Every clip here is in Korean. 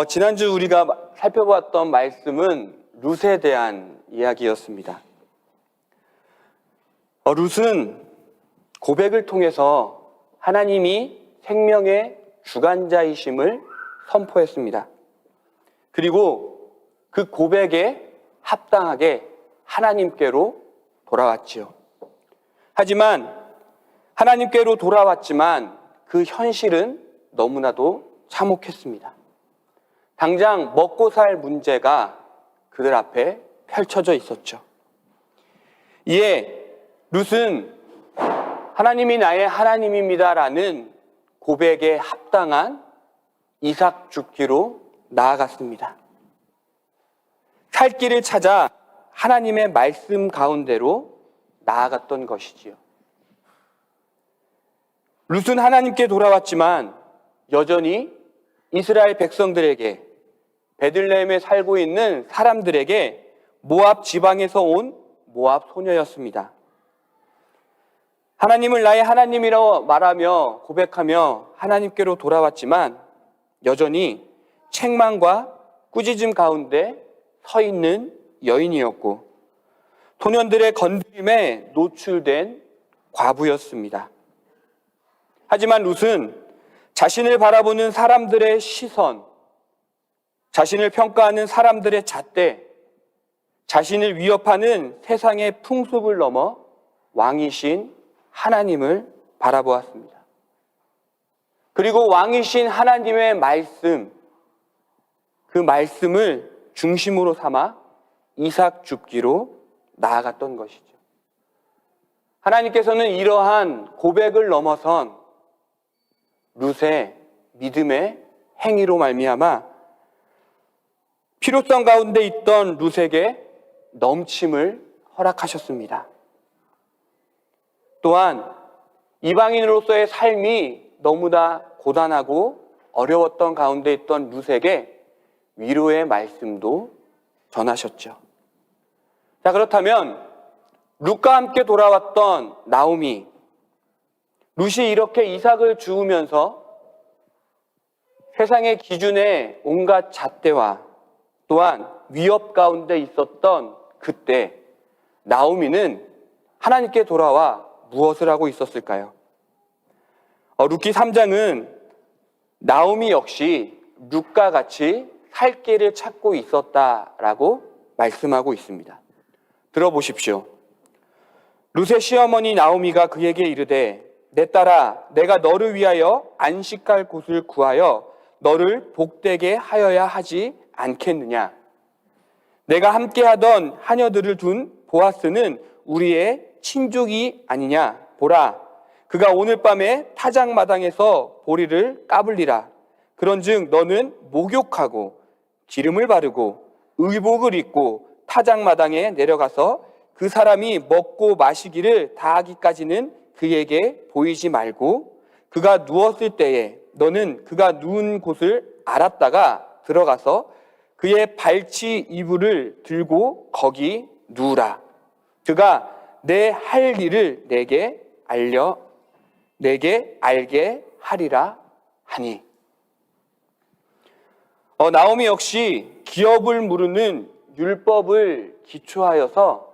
지난주 우리가 살펴보았던 말씀은 룻에 대한 이야기였습니다. 룻은 고백을 통해서 하나님이 생명의 주관자이심을 선포했습니다. 그리고 그 고백에 합당하게 하나님께로 돌아왔지요. 하지만 하나님께로 돌아왔지만 그 현실은 너무나도 참혹했습니다. 당장 먹고 살 문제가 그들 앞에 펼쳐져 있었죠. 이에 룻은 하나님이 나의 하나님입니다라는 고백에 합당한 이삭 죽기로 나아갔습니다. 살 길을 찾아 하나님의 말씀 가운데로 나아갔던 것이지요. 룻은 하나님께 돌아왔지만 여전히 이스라엘 백성들에게, 베들레헴에 살고 있는 사람들에게 모압 지방에서 온 모압 소녀였습니다. 하나님을 나의 하나님이라고 말하며 고백하며 하나님께로 돌아왔지만 여전히 책망과 꾸짖음 가운데 서 있는 여인이었고 소년들의 건드림에 노출된 과부였습니다. 하지만 룻은 자신을 바라보는 사람들의 시선, 자신을 평가하는 사람들의 잣대, 자신을 위협하는 세상의 풍습을 넘어 왕이신 하나님을 바라보았습니다. 그리고 왕이신 하나님의 말씀, 그 말씀을 중심으로 삼아 이삭 죽기로 나아갔던 것이죠. 하나님께서는 이러한 고백을 넘어선 룻의 믿음의 행위로 말미암아 필요성 가운데 있던 룻에게 넘침을 허락하셨습니다. 또한 이방인으로서의 삶이 너무나 고단하고 어려웠던 가운데 있던 룻에게 위로의 말씀도 전하셨죠. 자, 그렇다면 룻과 함께 돌아왔던 나오미, 룻이 이렇게 이삭을 주우면서 세상의 기준에 온갖 잣대와 또한 위협 가운데 있었던 그때 나오미는 하나님께 돌아와 무엇을 하고 있었을까요? 룻기 3장은 나오미 역시 룻과 같이 살 길을 찾고 있었다라고 말씀하고 있습니다. 들어보십시오. 룻의 시어머니 나오미가 그에게 이르되 내 딸아, 내가 너를 위하여 안식할 곳을 구하여 너를 복되게 하여야 하지 않겠느냐? 내가 함께하던 하녀들을 둔 보아스는 우리의 친족이 아니냐? 보라, 그가 오늘 밤에 타작마당에서 보리를 까불리라. 그런즉 너는 목욕하고 기름을 바르고 의복을 입고 타작마당에 내려가서 그 사람이 먹고 마시기를 다하기까지는 그에게 보이지 말고 그가 누웠을 때에 너는 그가 누운 곳을 알았다가 들어가서 그의 발치 이불을 들고 거기 누우라. 그가 내 할 일을 내게 알게 하리라 하니. 나오미 역시 기업을 무르는 율법을 기초하여서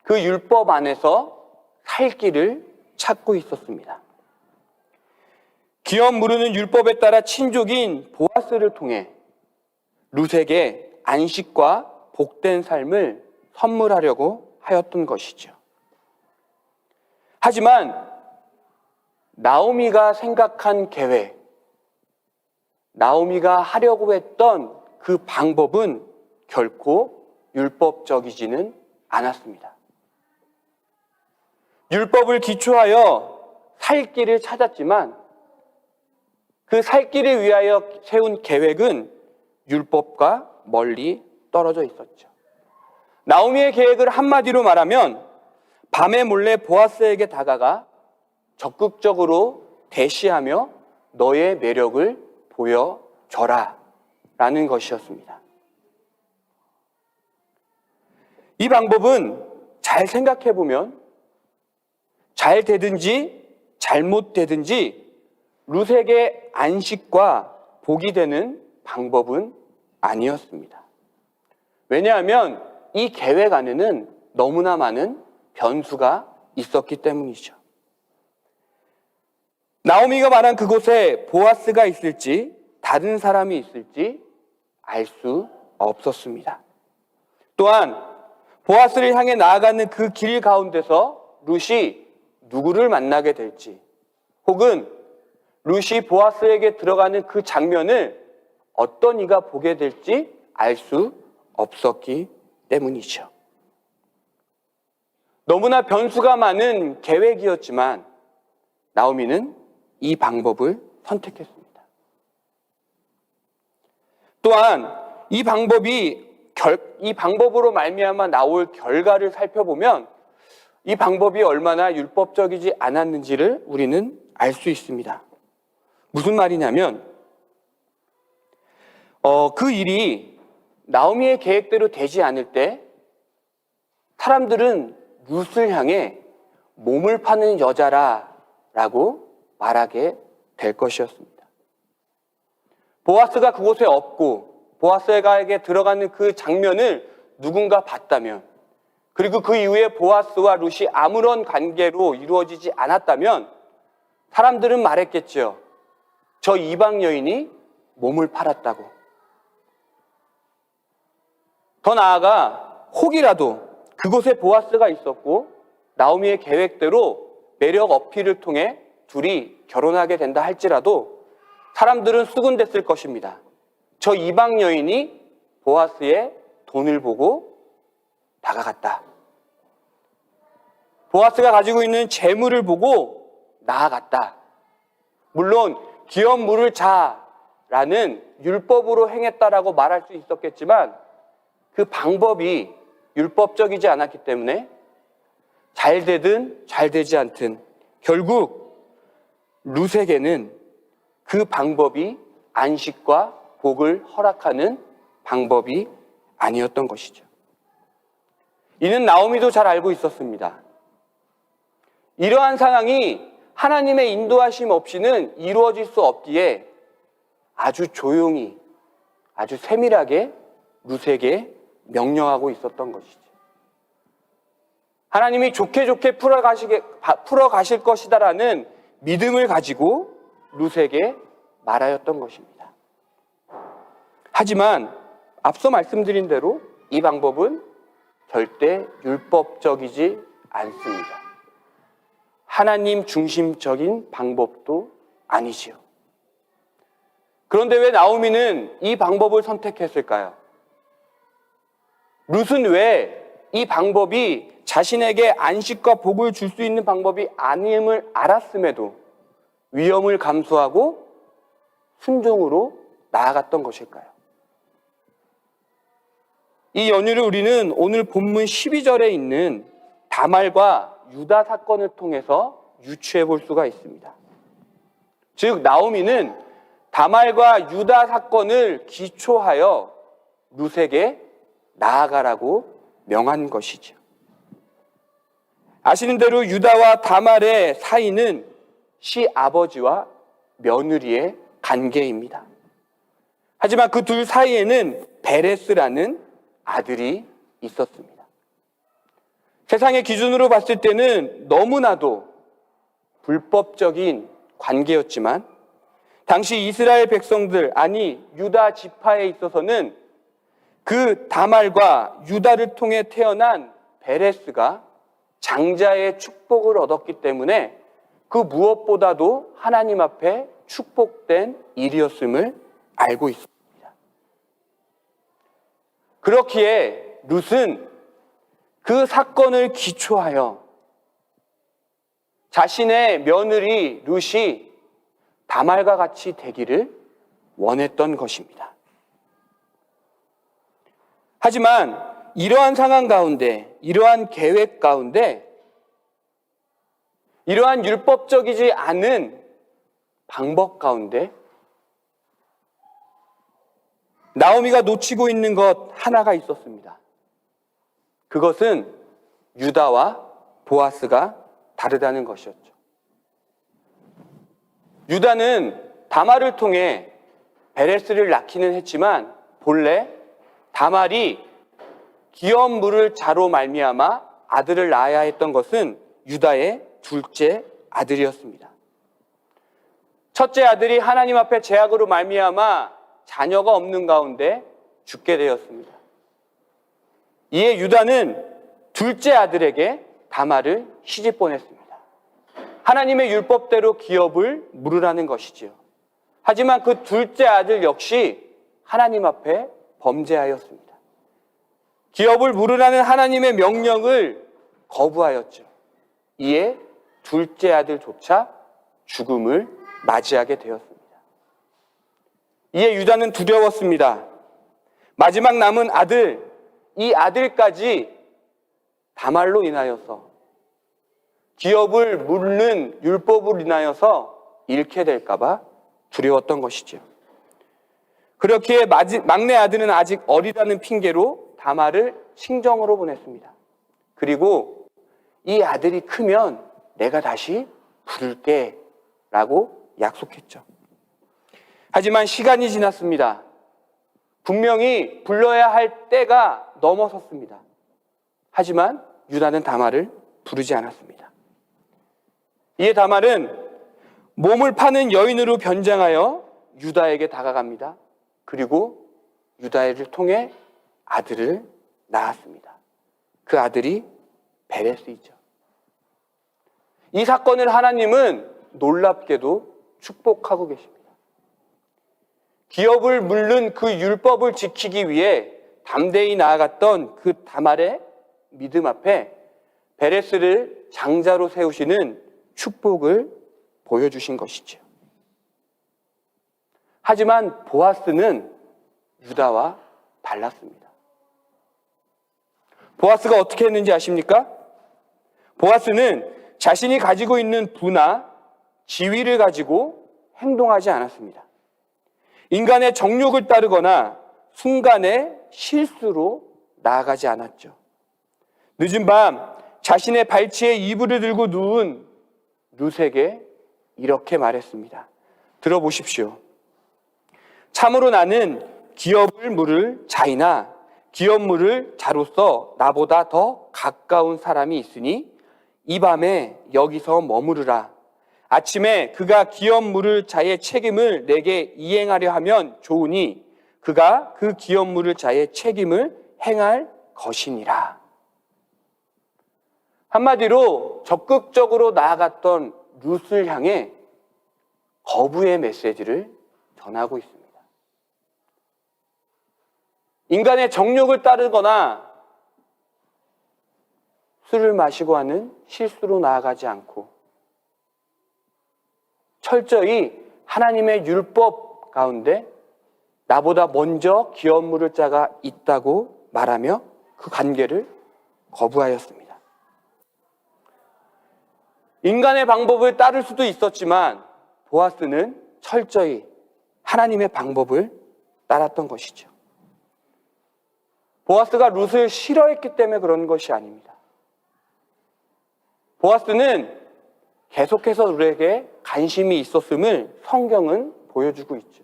그 율법 안에서 살 길을 찾고 있었습니다. 기업 무르는 율법에 따라 친족인 보아스를 통해 룻에게 안식과 복된 삶을 선물하려고 하였던 것이죠. 하지만 나오미가 생각한 계획, 나오미가 하려고 했던 그 방법은 결코 율법적이지는 않았습니다. 율법을 기초하여 살 길을 찾았지만 그 살 길을 위하여 세운 계획은 율법과 멀리 떨어져 있었죠. 나오미의 계획을 한마디로 말하면 밤에 몰래 보아스에게 다가가 적극적으로 대시하며 너의 매력을 보여줘라 라는 것이었습니다. 이 방법은 잘 생각해보면 잘 되든지 잘못되든지 룻에게 안식과 복이 되는 방법은 아니었습니다. 왜냐하면 이 계획 안에는 너무나 많은 변수가 있었기 때문이죠. 나오미가 말한 그곳에 보아스가 있을지 다른 사람이 있을지 알 수 없었습니다. 또한 보아스를 향해 나아가는 그 길 가운데서 룻이 누구를 만나게 될지, 혹은 룻이 보아스에게 들어가는 그 장면을 어떤 이가 보게 될지 알 수 없었기 때문이죠. 너무나 변수가 많은 계획이었지만 나오미는 이 방법을 선택했습니다. 또한 이 방법으로 말미암아 나올 결과를 살펴보면 이 방법이 얼마나 율법적이지 않았는지를 우리는 알 수 있습니다. 무슨 말이냐면 그 일이 나오미의 계획대로 되지 않을 때 사람들은 룻을 향해 몸을 파는 여자라라고 말하게 될 것이었습니다. 보아스가 그곳에 없고 보아스에게 들어가는 그 장면을 누군가 봤다면, 그리고 그 이후에 보아스와 룻이 아무런 관계로 이루어지지 않았다면 사람들은 말했겠죠. 저 이방 여인이 몸을 팔았다고. 더 나아가 혹이라도 그곳에 보아스가 있었고 나오미의 계획대로 매력 어필을 통해 둘이 결혼하게 된다 할지라도 사람들은 수군댔을 것입니다. 저 이방 여인이 보아스의 돈을 보고 다가갔다. 보아스가 가지고 있는 재물을 보고 나아갔다. 물론 기업 물을 자라는 율법으로 행했다라고 말할 수 있었겠지만 그 방법이 율법적이지 않았기 때문에 잘 되든 잘 되지 않든 결국 룻에게는 그 방법이 안식과 복을 허락하는 방법이 아니었던 것이죠. 이는 나오미도 잘 알고 있었습니다. 이러한 상황이 하나님의 인도하심 없이는 이루어질 수 없기에 아주 조용히, 아주 세밀하게 룻에게 명령하고 있었던 것이죠. 하나님이 좋게 풀어가실 것이다라는 믿음을 가지고 룻에게 말하였던 것입니다. 하지만 앞서 말씀드린 대로 이 방법은 절대 율법적이지 않습니다. 하나님 중심적인 방법도 아니지요. 그런데 왜 나오미는 이 방법을 선택했을까요? 룻은 왜 이 방법이 자신에게 안식과 복을 줄 수 있는 방법이 아님을 알았음에도 위험을 감수하고 순종으로 나아갔던 것일까요? 이 연유를 우리는 오늘 본문 12절에 있는 다말과 유다 사건을 통해서 유추해 볼 수가 있습니다. 즉 나오미는 다말과 유다 사건을 기초하여 룻에게 나아가라고 명한 것이죠. 아시는 대로 유다와 다말의 사이는 시아버지와 며느리의 관계입니다. 하지만 그 둘 사이에는 베레스라는 아들이 있었습니다. 세상의 기준으로 봤을 때는 너무나도 불법적인 관계였지만 당시 이스라엘 백성들, 아니 유다 지파에 있어서는 그 다말과 유다를 통해 태어난 베레스가 장자의 축복을 얻었기 때문에 그 무엇보다도 하나님 앞에 축복된 일이었음을 알고 있습니다. 그렇기에 룻은 그 사건을 기초하여 자신의 며느리 룻이 다말과 같이 되기를 원했던 것입니다. 하지만 이러한 상황 가운데, 이러한 계획 가운데, 이러한 율법적이지 않은 방법 가운데 나오미가 놓치고 있는 것 하나가 있었습니다. 그것은 유다와 보아스가 다르다는 것이었죠. 유다는 다말을 통해 베레스를 낳기는 했지만 본래 다말이 귀여운 물을 자로 말미암아 아들을 낳아야 했던 것은 유다의 둘째 아들이었습니다. 첫째 아들이 하나님 앞에 죄악으로 말미암아 자녀가 없는 가운데 죽게 되었습니다. 이에 유다는 둘째 아들에게 다말을 시집 보냈습니다. 하나님의 율법대로 기업을 물으라는 것이지요. 하지만 그 둘째 아들 역시 하나님 앞에 범죄하였습니다. 기업을 물으라는 하나님의 명령을 거부하였죠. 이에 둘째 아들조차 죽음을 맞이하게 되었습니다. 이에 유다는 두려웠습니다. 마지막 남은 아들, 이 아들까지 다말로 인하여서 기업을 물는 율법을 인하여서 잃게 될까 봐 두려웠던 것이죠. 그렇기에 막내 아들은 아직 어리다는 핑계로 다말을 친정으로 보냈습니다. 그리고 이 아들이 크면 내가 다시 부를게 라고 약속했죠. 하지만 시간이 지났습니다. 분명히 불러야 할 때가 넘어섰습니다. 하지만 유다는 다말을 부르지 않았습니다. 이에 다말은 몸을 파는 여인으로 변장하여 유다에게 다가갑니다. 그리고 유다를 통해 아들을 낳았습니다. 그 아들이 베레스이죠. 이 사건을 하나님은 놀랍게도 축복하고 계십니다. 기업을 물는 그 율법을 지키기 위해 담대히 나아갔던 그 다말의 믿음 앞에 베레스를 장자로 세우시는 축복을 보여주신 것이죠. 하지만 보아스는 유다와 달랐습니다. 보아스가 어떻게 했는지 아십니까? 보아스는 자신이 가지고 있는 부나 지위를 가지고 행동하지 않았습니다. 인간의 정욕을 따르거나 순간의 실수로 나아가지 않았죠. 늦은 밤 자신의 발치에 이불을 들고 누운 룻에게 이렇게 말했습니다. 들어보십시오. 참으로 나는 기업을 물을 자이나 기업 물을 자로서 나보다 더 가까운 사람이 있으니 이 밤에 여기서 머무르라. 아침에 그가 기업 물을 자의 책임을 내게 이행하려 하면 좋으니 그가 그 기업 물을 자의 책임을 행할 것이니라. 한마디로 적극적으로 나아갔던 룻을 향해 거부의 메시지를 전하고 있습니다. 인간의 정욕을 따르거나 술을 마시고 하는 실수로 나아가지 않고 철저히 하나님의 율법 가운데 나보다 먼저 기업 물을 자가 있다고 말하며 그 관계를 거부하였습니다. 인간의 방법을 따를 수도 있었지만 보아스는 철저히 하나님의 방법을 따랐던 것이죠. 보아스가 룻을 싫어했기 때문에 그런 것이 아닙니다. 보아스는 계속해서 룻에게 관심이 있었음을 성경은 보여주고 있죠.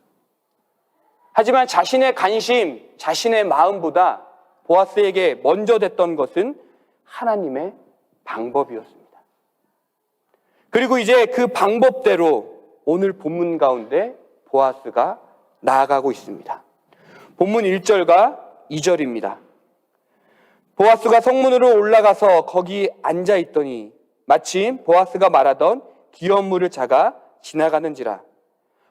하지만 자신의 관심, 자신의 마음보다 보아스에게 먼저 됐던 것은 하나님의 방법이었습니다. 그리고 이제 그 방법대로 오늘 본문 가운데 보아스가 나아가고 있습니다. 본문 1절과 2절입니다. 보아스가 성문으로 올라가서 거기 앉아 있더니 마침 보아스가 말하던 기업 물을 자가 지나가는지라.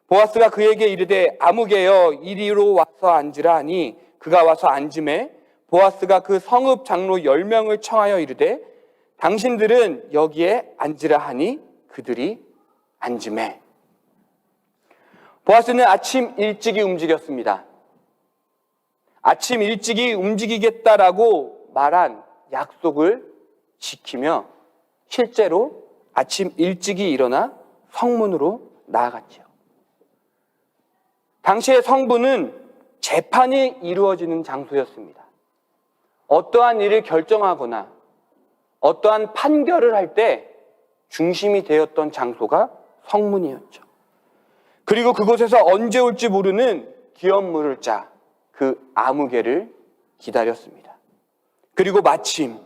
보아스가 그에게 이르되 아무개여 이리로 와서 앉으라 하니 그가 와서 앉음에 보아스가 그 성읍 장로 10명을 청하여 이르되 당신들은 여기에 앉으라 하니 그들이 앉음에. 보아스는 아침 일찍이 움직였습니다. 아침 일찍이 움직이겠다라고 말한 약속을 지키며 실제로 아침 일찍이 일어나 성문으로 나아갔죠. 당시의 성문은 재판이 이루어지는 장소였습니다. 어떠한 일을 결정하거나 어떠한 판결을 할 때 중심이 되었던 장소가 성문이었죠. 그리고 그곳에서 언제 올지 모르는 기업물을 짜 그 아무개를 기다렸습니다. 그리고 마침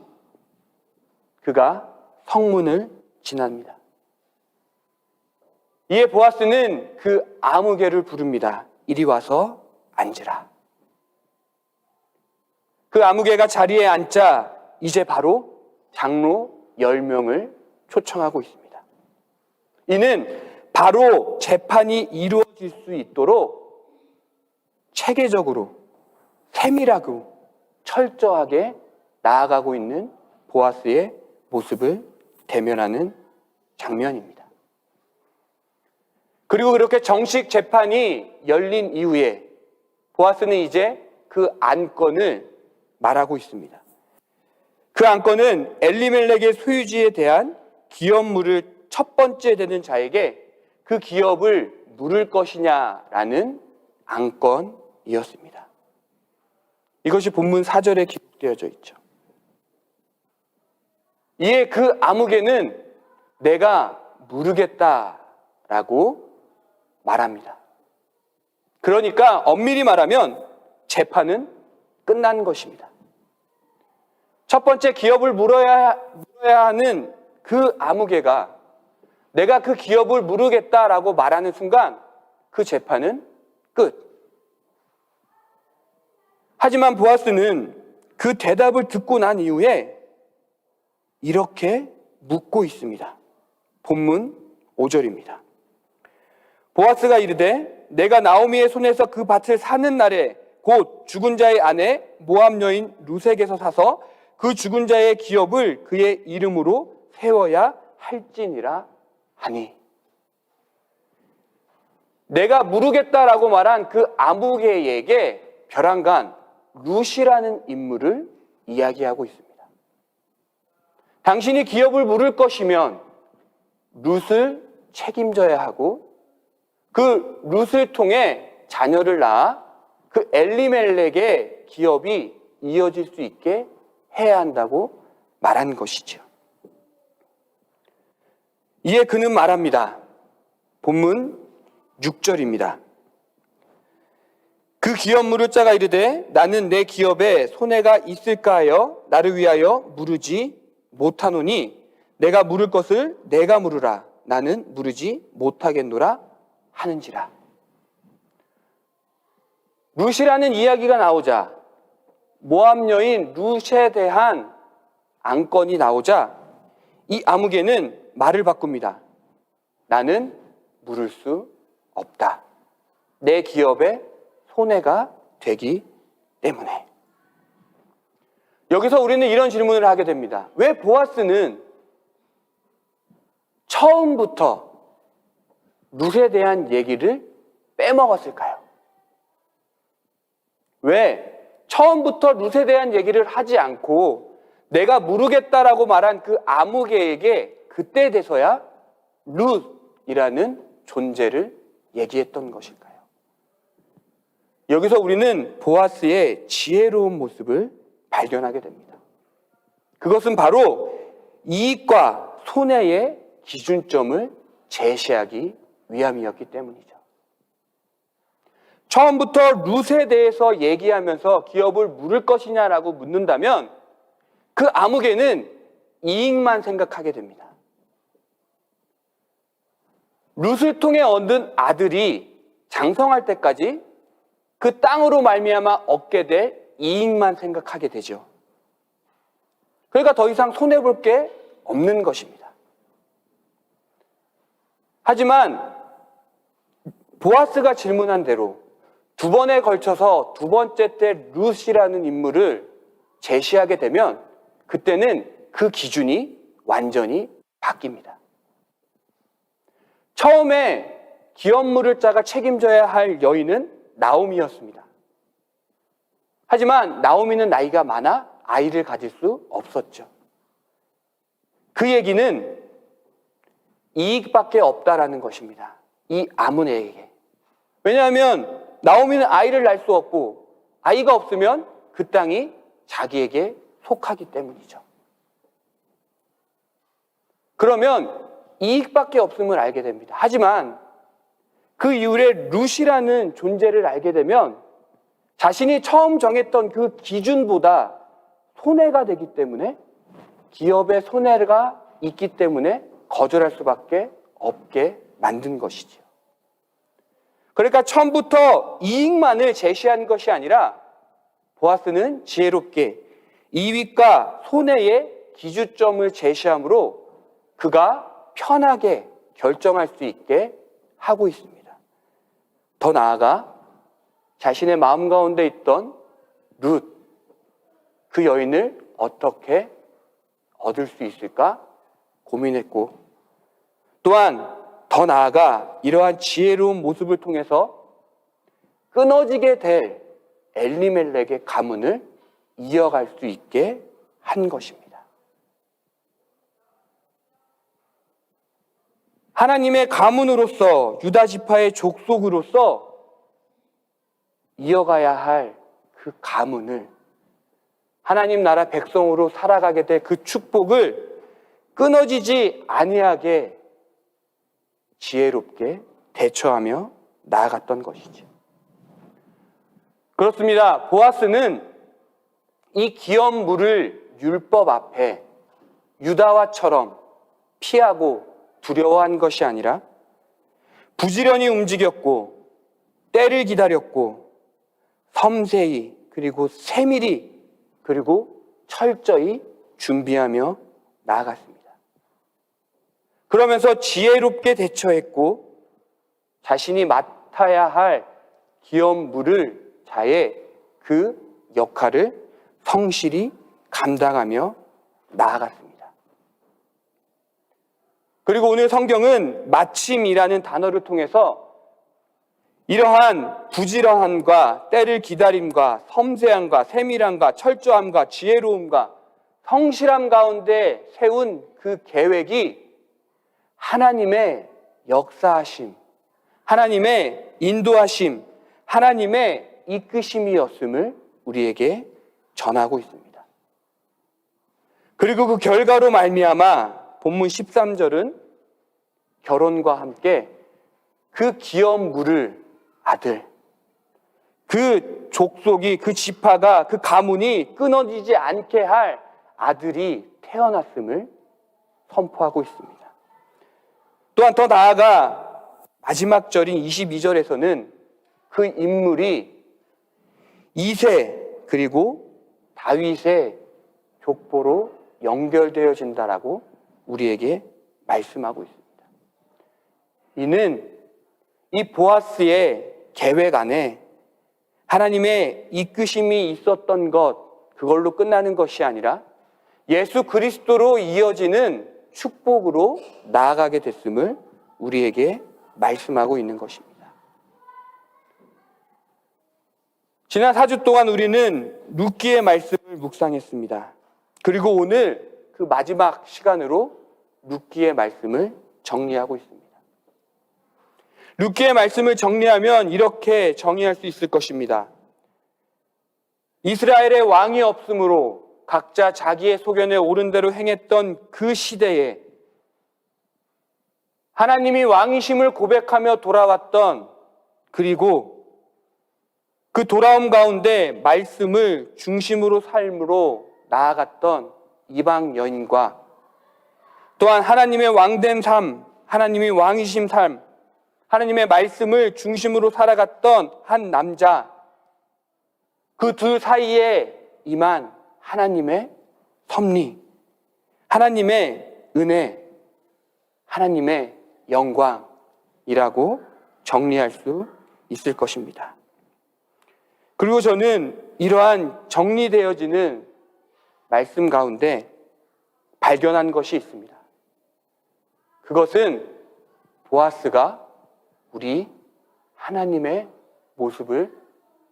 그가 성문을 지납니다. 이에 보아스는 그 아무개를 부릅니다. 이리 와서 앉으라. 그 아무개가 자리에 앉자 이제 바로 장로 10명을 초청하고 있습니다. 이는 바로 재판이 이루어질 수 있도록 체계적으로 세밀하고 철저하게 나아가고 있는 보아스의 모습을 대면하는 장면입니다. 그리고 그렇게 정식 재판이 열린 이후에 보아스는 이제 그 안건을 말하고 있습니다. 그 안건은 엘리멜렉의 소유지에 대한 기업물을 첫 번째 되는 자에게 그 기업을 물을 것이냐라는 안건이었습니다. 이것이 본문 4절에 기록되어져 있죠. 이에 그 아무개는 내가 물으겠다라고 말합니다. 그러니까 엄밀히 말하면 재판은 끝난 것입니다. 첫 번째 기업을 물어야 하는 그 아무개가 내가 그 기업을 물으겠다라고 말하는 순간 그 재판은 끝. 하지만 보아스는 그 대답을 듣고 난 이후에 이렇게 묻고 있습니다. 본문 5절입니다. 보아스가 이르되 내가 나오미의 손에서 그 밭을 사는 날에 곧 죽은 자의 아내 모압 여인 루색에서 사서 그 죽은 자의 기업을 그의 이름으로 세워야 할지니라 하니. 내가 물으겠다라고 말한 그 아무개에게 벼랑간 룻이라는 인물을 이야기하고 있습니다. 당신이 기업을 물을 것이면 룻을 책임져야 하고 그 룻을 통해 자녀를 낳아 그 엘리멜렉의 기업이 이어질 수 있게 해야 한다고 말한 것이죠. 이에 그는 말합니다. 본문 6절입니다. 그 기업물을 짜가 이르되 나는 내 기업에 손해가 있을까 하여 나를 위하여 물으지 못하노니 내가 물을 것을 내가 물으라. 나는 물으지 못하겠노라 하는지라. 룻이라는 이야기가 나오자, 모압 여인 룻에 대한 안건이 나오자 이 아무개는 말을 바꿉니다. 나는 물을 수 없다. 내 기업에 손해가 되기 때문에. 여기서 우리는 이런 질문을 하게 됩니다. 왜 보아스는 처음부터 룻에 대한 얘기를 빼먹었을까요? 왜 처음부터 룻에 대한 얘기를 하지 않고 내가 물으겠다라고 말한 그 아무개에게 그때 돼서야 룻이라는 존재를 얘기했던 것일까요? 여기서 우리는 보아스의 지혜로운 모습을 발견하게 됩니다. 그것은 바로 이익과 손해의 기준점을 제시하기 위함이었기 때문이죠. 처음부터 룻에 대해서 얘기하면서 기업을 물을 것이냐라고 묻는다면 그 아무개는 이익만 생각하게 됩니다. 룻을 통해 얻은 아들이 장성할 때까지 그 땅으로 말미암아 얻게 될 이익만 생각하게 되죠. 그러니까 더 이상 손해볼 게 없는 것입니다. 하지만 보아스가 질문한 대로 두 번에 걸쳐서 두 번째 때 룻이라는 인물을 제시하게 되면 그때는 그 기준이 완전히 바뀝니다. 처음에 기업물을 짜가 책임져야 할 여인은 나오미였습니다. 하지만 나오미는 나이가 많아 아이를 가질 수 없었죠. 그 얘기는 이익밖에 없다라는 것입니다. 이 아무네에게. 왜냐하면 나오미는 아이를 낳을 수 없고 아이가 없으면 그 땅이 자기에게 속하기 때문이죠. 그러면 이익밖에 없음을 알게 됩니다. 하지만 그 이후에 룻이라는 존재를 알게 되면 자신이 처음 정했던 그 기준보다 손해가 되기 때문에, 기업의 손해가 있기 때문에 거절할 수밖에 없게 만든 것이지요. 그러니까 처음부터 이익만을 제시한 것이 아니라 보아스는 지혜롭게 이익과 손해의 기준점을 제시함으로 그가 편하게 결정할 수 있게 하고 있습니다. 더 나아가 자신의 마음 가운데 있던 룻, 그 여인을 어떻게 얻을 수 있을까 고민했고, 또한 더 나아가 이러한 지혜로운 모습을 통해서 끊어지게 될 엘리멜렉의 가문을 이어갈 수 있게 한 것입니다. 하나님의 가문으로서, 유다 지파의 족속으로서 이어가야 할 그 가문을, 하나님 나라 백성으로 살아가게 될 그 축복을 끊어지지 아니하게 지혜롭게 대처하며 나아갔던 것이죠. 그렇습니다. 보아스는 이 기업 물을 율법 앞에 유다와처럼 피하고 두려워한 것이 아니라 부지런히 움직였고 때를 기다렸고 섬세히, 그리고 세밀히, 그리고 철저히 준비하며 나아갔습니다. 그러면서 지혜롭게 대처했고 자신이 맡아야 할 기업 물을 자의 그 역할을 성실히 감당하며 나아갔습니다. 그리고 오늘 성경은 마침이라는 단어를 통해서 이러한 부지런함과 때를 기다림과 섬세함과 세밀함과 철저함과 지혜로움과 성실함 가운데 세운 그 계획이 하나님의 역사하심, 하나님의 인도하심, 하나님의 이끄심이었음을 우리에게 전하고 있습니다. 그리고 그 결과로 말미암아 본문 13절은 결혼과 함께 그 기업 물을 아들, 그 족속이, 그 지파가, 그 가문이 끊어지지 않게 할 아들이 태어났음을 선포하고 있습니다. 또한 더 나아가 마지막 절인 22절에서는 그 인물이 이새 그리고 다윗의 족보로 연결되어진다라고 우리에게 말씀하고 있습니다. 이는 이 보아스의 계획 안에 하나님의 이끄심이 있었던 것, 그걸로 끝나는 것이 아니라 예수 그리스도로 이어지는 축복으로 나아가게 됐음을 우리에게 말씀하고 있는 것입니다. 지난 4주 동안 우리는 룻기의 말씀을 묵상했습니다. 그리고 오늘 그 마지막 시간으로 룻기의 말씀을 정리하고 있습니다. 룻기의 말씀을 정리하면 이렇게 정의할 수 있을 것입니다. 이스라엘의 왕이 없으므로 각자 자기의 소견에 옳은 대로 행했던 그 시대에 하나님이 왕이심을 고백하며 돌아왔던, 그리고 그 돌아옴 가운데 말씀을 중심으로 삶으로 나아갔던 이방 여인과, 또한 하나님의 왕된 삶, 하나님이 왕이심 삶, 하나님의 말씀을 중심으로 살아갔던 한 남자, 그 둘 사이에 임한 하나님의 섭리, 하나님의 은혜, 하나님의 영광이라고 정리할 수 있을 것입니다. 그리고 저는 이러한 정리되어지는 말씀 가운데 발견한 것이 있습니다. 그것은 보아스가 우리 하나님의 모습을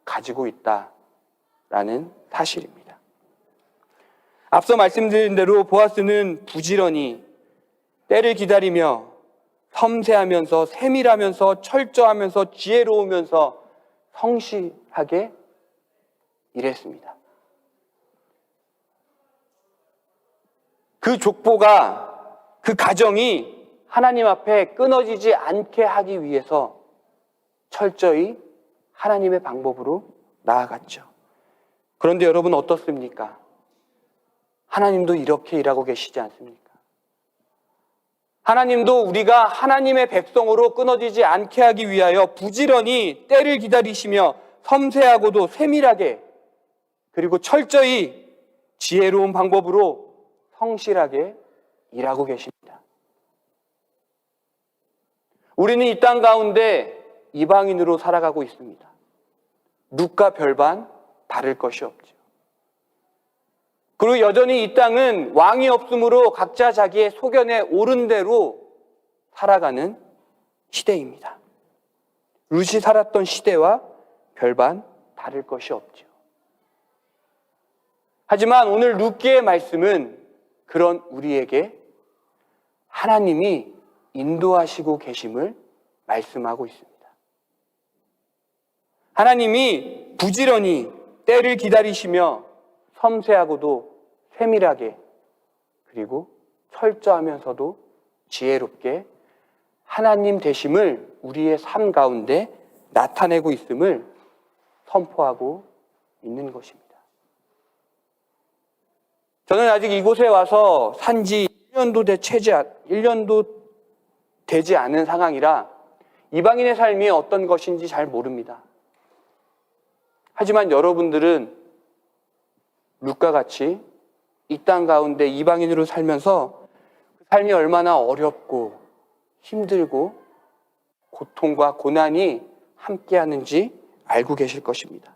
가지고 있다라는 사실입니다. 앞서 말씀드린 대로 보아스는 부지런히 때를 기다리며 섬세하면서 세밀하면서 철저하면서 지혜로우면서 성실하게 일했습니다. 그 족보가, 그 가정이 하나님 앞에 끊어지지 않게 하기 위해서 철저히 하나님의 방법으로 나아갔죠. 그런데 여러분 어떻습니까? 하나님도 이렇게 일하고 계시지 않습니까? 하나님도 우리가 하나님의 백성으로 끊어지지 않게 하기 위하여 부지런히 때를 기다리시며 섬세하고도 세밀하게 그리고 철저히 지혜로운 방법으로 성실하게 일하고 계십니다. 우리는 이 땅 가운데 이방인으로 살아가고 있습니다. 룻과 별반 다를 것이 없죠. 그리고 여전히 이 땅은 왕이 없으므로 각자 자기의 소견에 옳은 대로 살아가는 시대입니다. 룻이 살았던 시대와 별반 다를 것이 없죠. 하지만 오늘 룻기의 말씀은 그런 우리에게 하나님이 인도하시고 계심을 말씀하고 있습니다. 하나님이 부지런히 때를 기다리시며 섬세하고도 세밀하게 그리고 철저하면서도 지혜롭게 하나님 되심을 우리의 삶 가운데 나타내고 있음을 선포하고 있는 것입니다. 저는 아직 이곳에 와서 산지 1년도 되지 않은 상황이라 이방인의 삶이 어떤 것인지 잘 모릅니다. 하지만 여러분들은 룻과 같이 이 땅 가운데 이방인으로 살면서 그 삶이 얼마나 어렵고 힘들고 고통과 고난이 함께하는지 알고 계실 것입니다.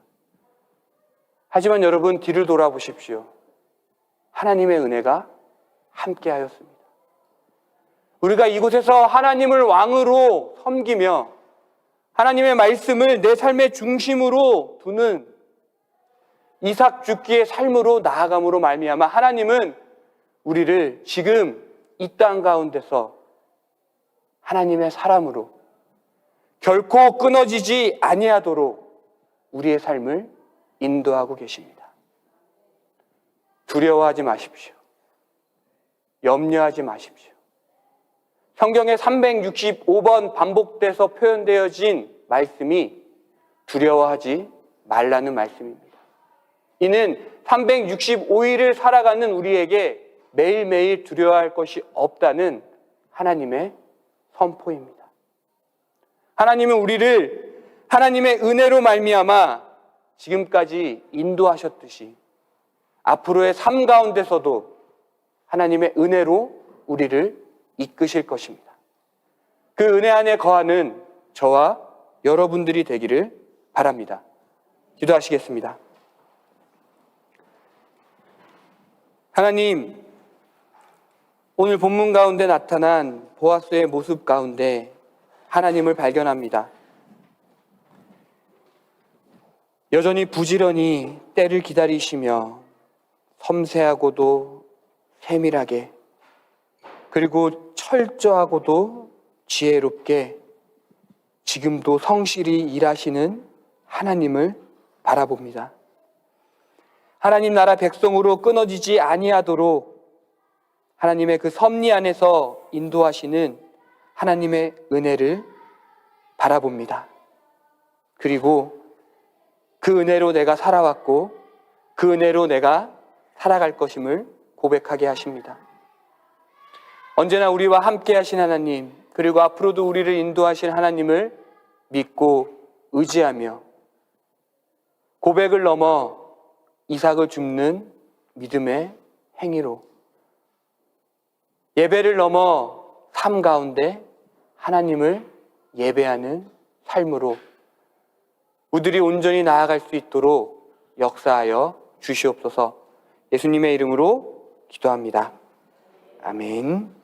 하지만 여러분 뒤를 돌아보십시오. 하나님의 은혜가 함께하였습니다. 우리가 이곳에서 하나님을 왕으로 섬기며 하나님의 말씀을 내 삶의 중심으로 두는 이삭 죽기의 삶으로 나아감으로 말미암아 하나님은 우리를 지금 이 땅 가운데서 하나님의 사람으로 결코 끊어지지 아니하도록 우리의 삶을 인도하고 계십니다. 두려워하지 마십시오. 염려하지 마십시오. 성경에 365번 반복돼서 표현되어진 말씀이 두려워하지 말라는 말씀입니다. 이는 365일을 살아가는 우리에게 매일매일 두려워할 것이 없다는 하나님의 선포입니다. 하나님은 우리를 하나님의 은혜로 말미암아 지금까지 인도하셨듯이 앞으로의 삶 가운데서도 하나님의 은혜로 우리를 이끄실 것입니다. 그 은혜 안에 거하는 저와 여러분들이 되기를 바랍니다. 기도하시겠습니다. 하나님, 오늘 본문 가운데 나타난 보아스의 모습 가운데 하나님을 발견합니다. 여전히 부지런히 때를 기다리시며 섬세하고도 세밀하게 그리고 철저하고도 지혜롭게 지금도 성실히 일하시는 하나님을 바라봅니다. 하나님 나라 백성으로 끊어지지 아니하도록 하나님의 그 섭리 안에서 인도하시는 하나님의 은혜를 바라봅니다. 그리고 그 은혜로 내가 살아왔고 그 은혜로 내가 살아갈 것임을 고백하게 하십니다. 언제나 우리와 함께 하신 하나님, 그리고 앞으로도 우리를 인도하실 하나님을 믿고 의지하며 고백을 넘어 이삭을 줍는 믿음의 행위로 예배를 넘어 삶 가운데 하나님을 예배하는 삶으로 우리들이 온전히 나아갈 수 있도록 역사하여 주시옵소서. 예수님의 이름으로 기도합니다. 아멘.